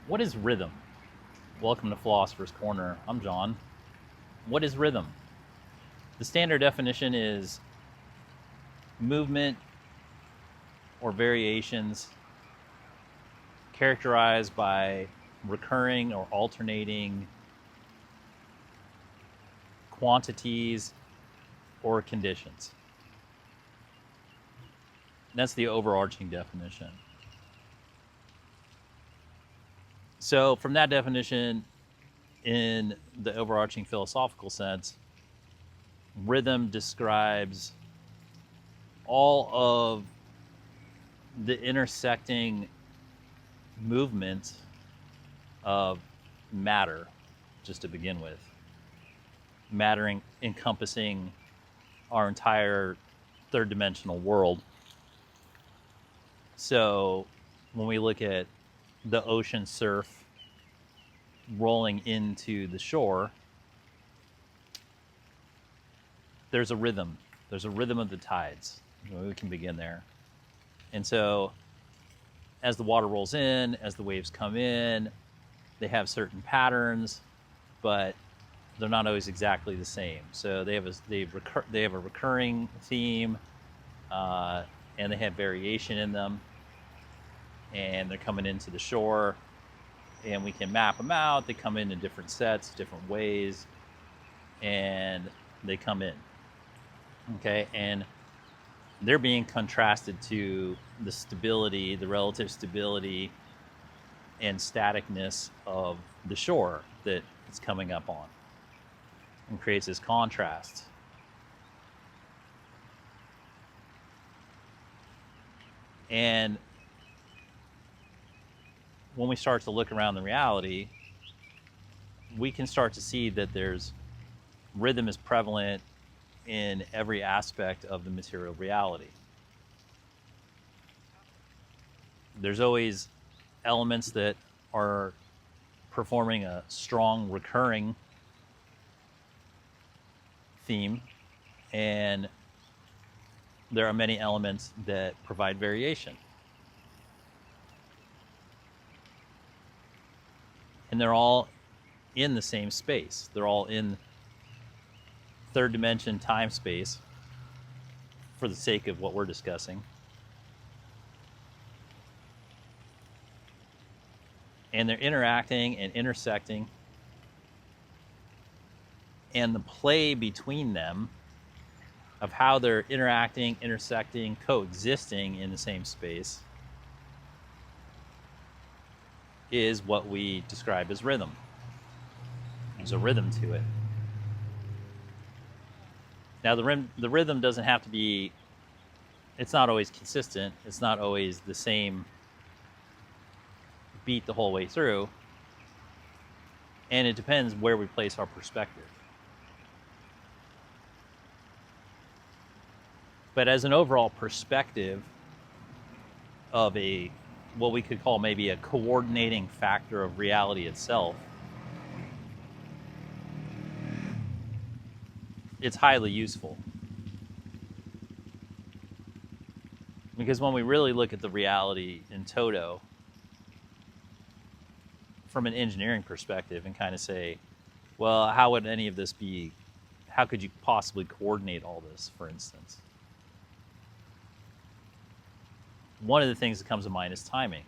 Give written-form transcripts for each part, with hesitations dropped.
What is rhythm? Welcome to Philosopher's Corner. I'm John. What is rhythm? The standard definition is movement or variations characterized by recurring or alternating quantities or conditions. That's the overarching definition. So from that definition, in the overarching philosophical sense, rhythm describes all of the intersecting movement of matter, just to begin with. Matter encompassing our entire third dimensional world. So when we look at the ocean surf rolling into the shore, there's a rhythm. There's a rhythm of the tides. We can begin there. And so as the water rolls in, as the waves come in, they have certain patterns, but they're not always exactly the same. So they have a recurring theme, and they have variation in them. And they're coming into the shore, and we can map them out. They come in different sets, different ways, and they come in. Okay, and they're being contrasted to the stability, the relative stability and staticness of the shore that it's coming up on, and creates this contrast. And when we start to look around the reality, we can start to see that rhythm is prevalent in every aspect of the material reality. There's always elements that are performing a strong recurring theme, and there are many elements that provide variation. And they're all in the same space. They're all in third dimension time space for the sake of what we're discussing. And they're interacting and intersecting. And the play between them of how they're interacting, intersecting, coexisting in the same space is what we describe as rhythm. There's a rhythm to it. Now, the rhythm doesn't have to be, it's not always consistent. It's not always the same beat the whole way through. And it depends where we place our perspective. But as an overall perspective of what we could call maybe a coordinating factor of reality itself, it's highly useful. Because when we really look at the reality in toto, from an engineering perspective, and kind of say, well, how would any of this be, how could you possibly coordinate all this, for instance? One of the things that comes to mind is timing.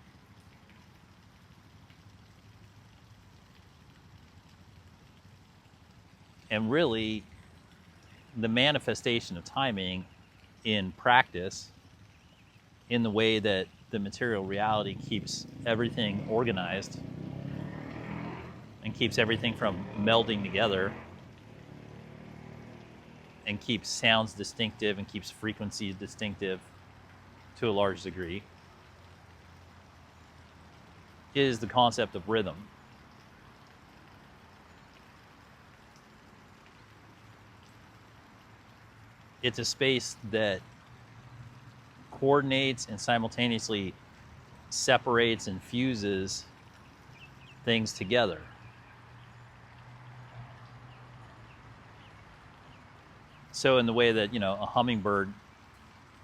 And really, the manifestation of timing in practice, in the way that the material reality keeps everything organized and keeps everything from melding together and keeps sounds distinctive and keeps frequencies distinctive to a large degree, is the concept of rhythm. It's a space that coordinates and simultaneously separates and fuses things together. So in the way that, a hummingbird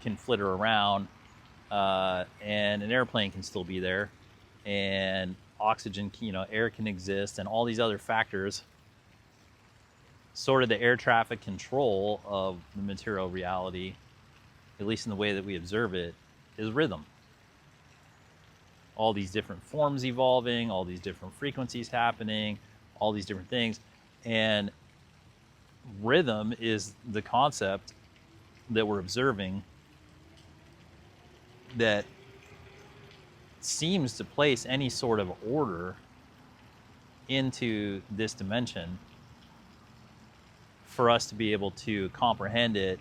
can flitter around and an airplane can still be there, and oxygen, air can exist, and all these other factors. Sort of the air traffic control of the material reality, at least in the way that we observe it, is rhythm. All these different forms evolving, all these different frequencies happening, all these different things. And rhythm is the concept that we're observing that seems to place any sort of order into this dimension for us to be able to comprehend it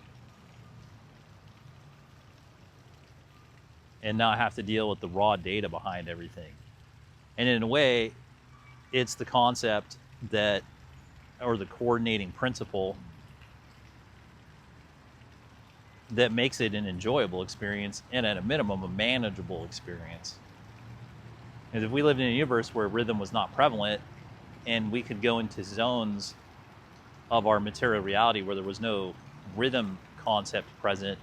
and not have to deal with the raw data behind everything. And in a way, it's the concept that, or the coordinating principle that makes it an enjoyable experience and at a minimum a manageable experience. Because if we lived in a universe where rhythm was not prevalent and we could go into zones of our material reality where there was no rhythm concept present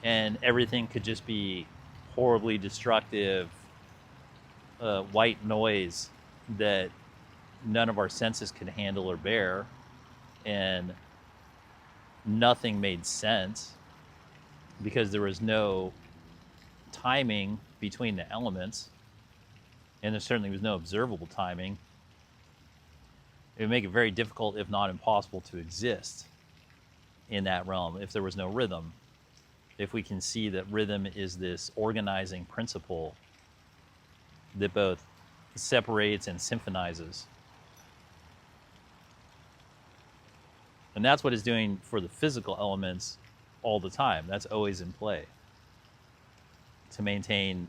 and everything could just be horribly destructive white noise that none of our senses could handle or bear, and nothing made sense because there was no timing between the elements, and there certainly was no observable timing, it would make it very difficult, if not impossible, to exist in that realm if there was no rhythm. If we can see that rhythm is this organizing principle that both separates and symphonizes. And that's what it's doing for the physical elements all the time. That's always in play to maintain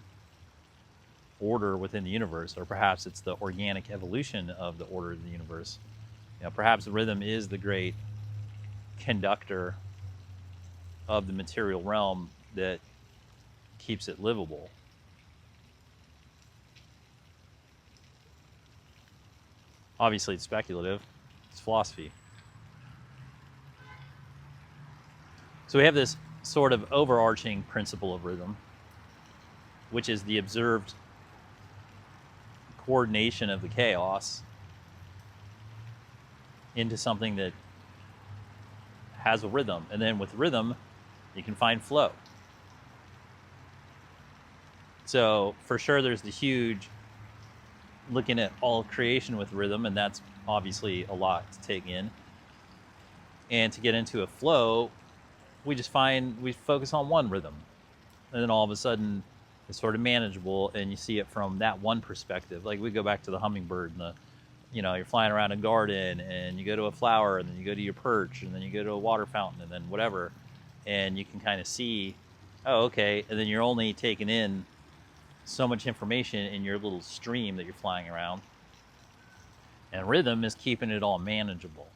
order within the universe, or perhaps it's the organic evolution of the order of the universe. Perhaps rhythm is the great conductor of the material realm that keeps it livable. Obviously, it's speculative. It's philosophy. So we have this sort of overarching principle of rhythm, which is the observed coordination of the chaos into something that has a rhythm. And then with rhythm, you can find flow. So for sure, there's the huge looking at all creation with rhythm, and that's obviously a lot to take in. And to get into a flow, we focus on one rhythm, and then all of a sudden it's sort of manageable, and you see it from that one perspective. Like we go back to the hummingbird, and you're flying around a garden, and you go to a flower, and then you go to your perch, and then you go to a water fountain, and then whatever, and you can kind of see, oh, okay, and then you're only taking in so much information in your little stream that you're flying around. And rhythm is keeping it all manageable.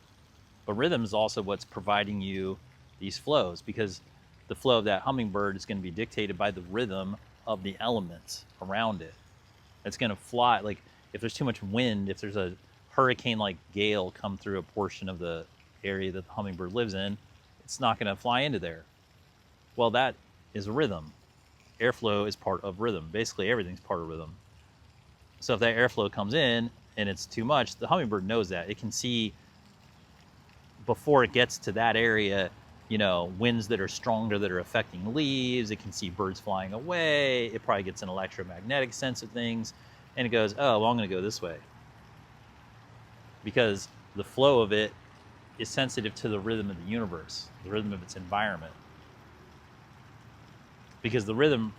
But rhythm is also what's providing you these flows, because the flow of that hummingbird is going to be dictated by the rhythm of the elements around it. It's going to fly, like if there's too much wind, if there's a hurricane-like gale come through a portion of the area that the hummingbird lives in, it's not going to fly into there. Well, that is a rhythm. Airflow is part of rhythm. Basically, everything's part of rhythm. So if that airflow comes in and it's too much, the hummingbird knows that. It can see before it gets to that area, winds that are stronger that are affecting leaves. It can see birds flying away. It probably gets an electromagnetic sense of things. And it goes, oh, well, I'm going to go this way. Because the flow of it is sensitive to the rhythm of the universe, the rhythm of its environment. Because the rhythm,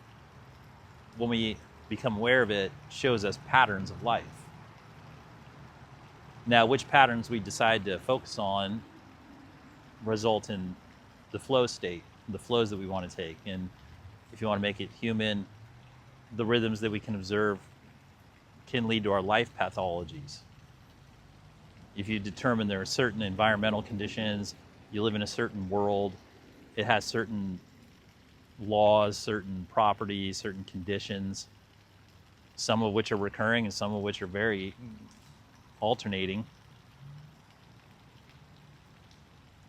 when we become aware of it, shows us patterns of life. Now, which patterns we decide to focus on result in the flow state, the flows that we want to take. And if you want to make it human, the rhythms that we can observe can lead to our life pathologies. If you determine there are certain environmental conditions, you live in a certain world, it has certain laws, certain properties, certain conditions, some of which are recurring and some of which are very alternating.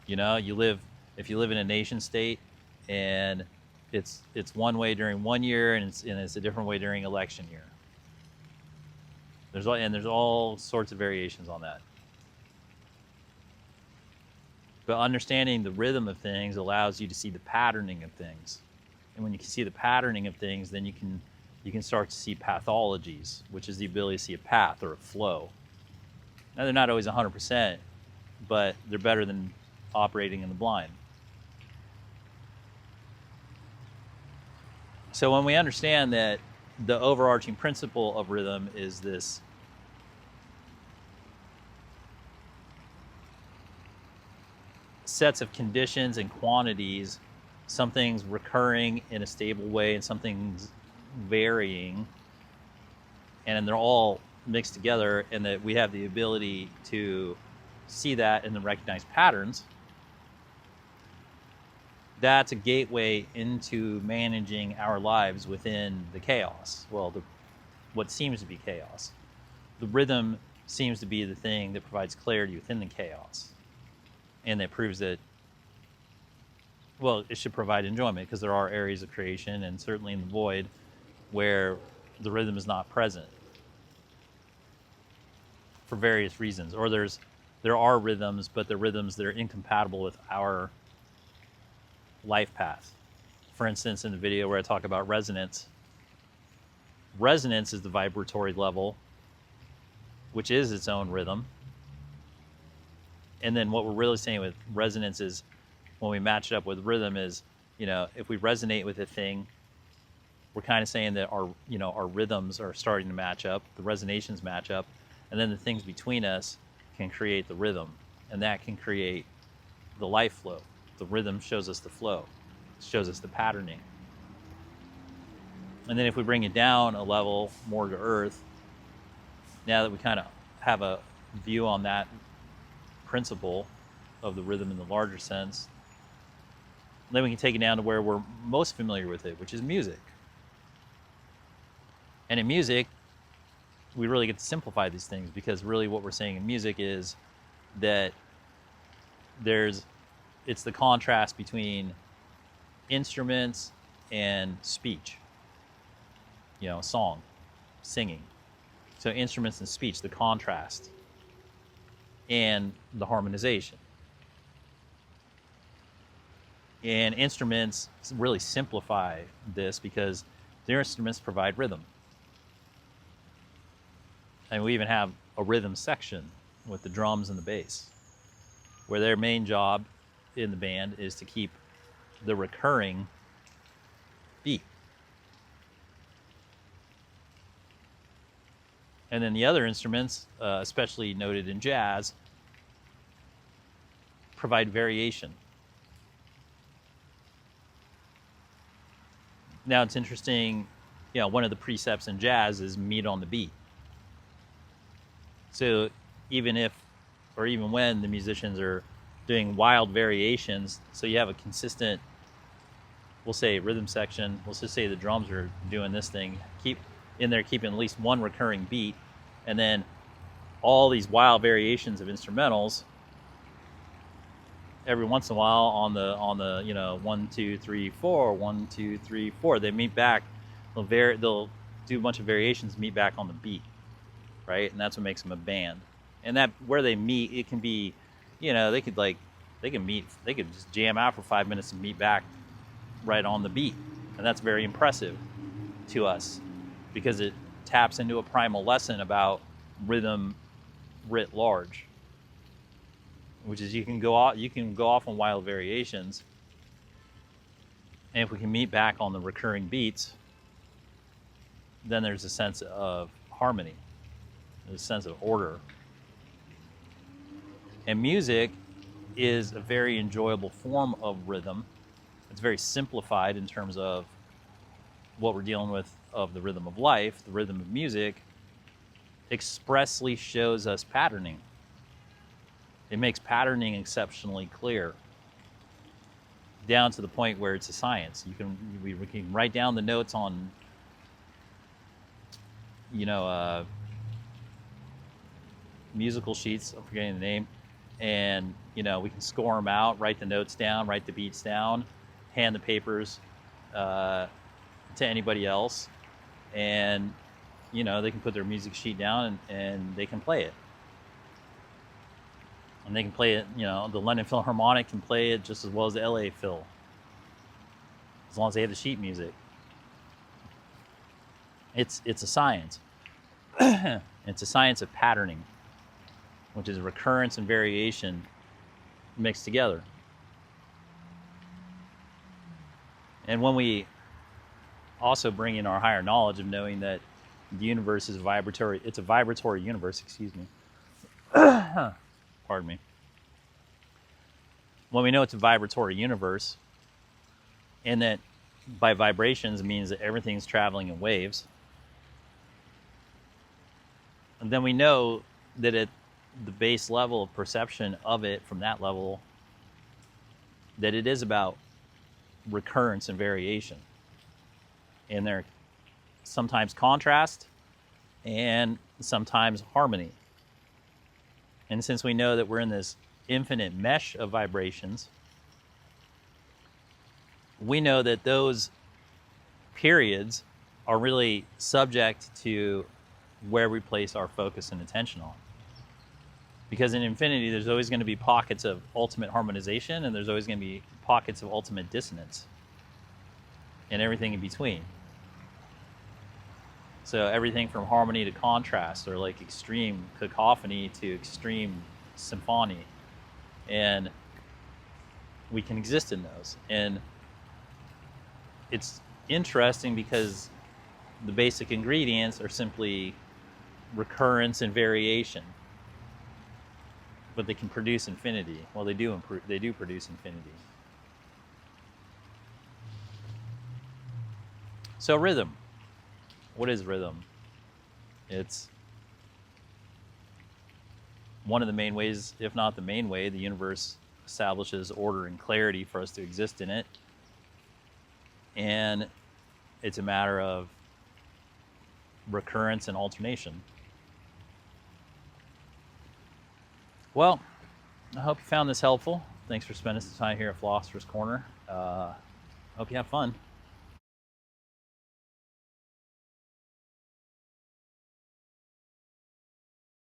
If you live in a nation state and It's one way during one year, and it's a different way during election year. There's all sorts of variations on that. But understanding the rhythm of things allows you to see the patterning of things. And when you can see the patterning of things, then you can start to see pathologies, which is the ability to see a path or a flow. Now, they're not always 100%, but they're better than operating in the blind. So when we understand that the overarching principle of rhythm is this sets of conditions and quantities, some things recurring in a stable way and some things varying, and they're all mixed together, and that we have the ability to see that and then recognize patterns, that's a gateway into managing our lives within the chaos. Well, what seems to be chaos. The rhythm seems to be the thing that provides clarity within the chaos. And that proves that, well, it should provide enjoyment, because there are areas of creation, and certainly in the void, where the rhythm is not present for various reasons. Or there are rhythms, but they're rhythms that are incompatible with our life path. For instance, in the video where I talk about resonance, resonance is the vibratory level, which is its own rhythm. And then what we're really saying with resonance is, when we match it up with rhythm, is, if we resonate with a thing, we're kind of saying that our rhythms are starting to match up, the resonations match up, and then the things between us can create the rhythm, and that can create the life flow. The rhythm shows us the flow, shows us the patterning. And then if we bring it down a level more to earth, now that we kind of have a view on that principle of the rhythm in the larger sense, then we can take it down to where we're most familiar with it, which is music. And in music, we really get to simplify these things, because really what we're saying in music is that it's the contrast between instruments and speech, song, singing. So instruments and speech, the contrast, and the harmonization. And instruments really simplify this, because their instruments provide rhythm. And we even have a rhythm section with the drums and the bass, where their main job in the band is to keep the recurring beat. And then the other instruments, especially noted in jazz, provide variation. Now it's interesting, one of the precepts in jazz is meet on the beat. So even when the musicians are doing wild variations, so you have a consistent, we'll say, rhythm section, let's just say the drums are doing this thing, keeping at least one recurring beat, and then all these wild variations of instrumentals every once in a while on the 1 2 3 4 1 2 3 4, they meet back, they'll do a bunch of variations, meet back on the beat, right? And that's what makes them a band. And that where they meet, it can be, they could just jam out for 5 minutes and meet back right on the beat. And that's very impressive to us, because it taps into a primal lesson about rhythm writ large, which is you can go off on wild variations, and if we can meet back on the recurring beats, then there's a sense of harmony, there's a sense of order. And music is a very enjoyable form of rhythm. It's very simplified in terms of what we're dealing with of the rhythm of life. The rhythm of music expressly shows us patterning. It makes patterning exceptionally clear, down to the point where it's a science. We can write down the notes on, musical sheets, I'm forgetting the name, and we can score them out, write the notes down, write the beats down, hand the papers to anybody else, and they can put their music sheet down and they can play it. And they can play it, the London Philharmonic can play it just as well as the LA Phil, as long as they have the sheet music. It's a science. It's a science of patterning, which is recurrence and variation mixed together. And when we also bring in our higher knowledge of knowing that the universe is vibratory, it's a vibratory universe, excuse me. Pardon me. When we know it's a vibratory universe, and that by vibrations means that everything's traveling in waves, and then we know that at the base level of perception of it from that level, that it is about recurrence and variation. And there sometimes contrast and sometimes harmony. And since we know that we're in this infinite mesh of vibrations, we know that those periods are really subject to where we place our focus and attention on. Because in infinity, there's always going to be pockets of ultimate harmonization, and there's always going to be pockets of ultimate dissonance, and everything in between. So everything from harmony to contrast, or like extreme cacophony to extreme symphony. And we can exist in those. And it's interesting because the basic ingredients are simply recurrence and variation. But they can produce infinity. Well, they do produce infinity. So rhythm. What is rhythm? It's one of the main ways, if not the main way, the universe establishes order and clarity for us to exist in it. And it's a matter of recurrence and alternation. Well, I hope you found this helpful. Thanks for spending some time here at Philosopher's Corner. Hope you have fun.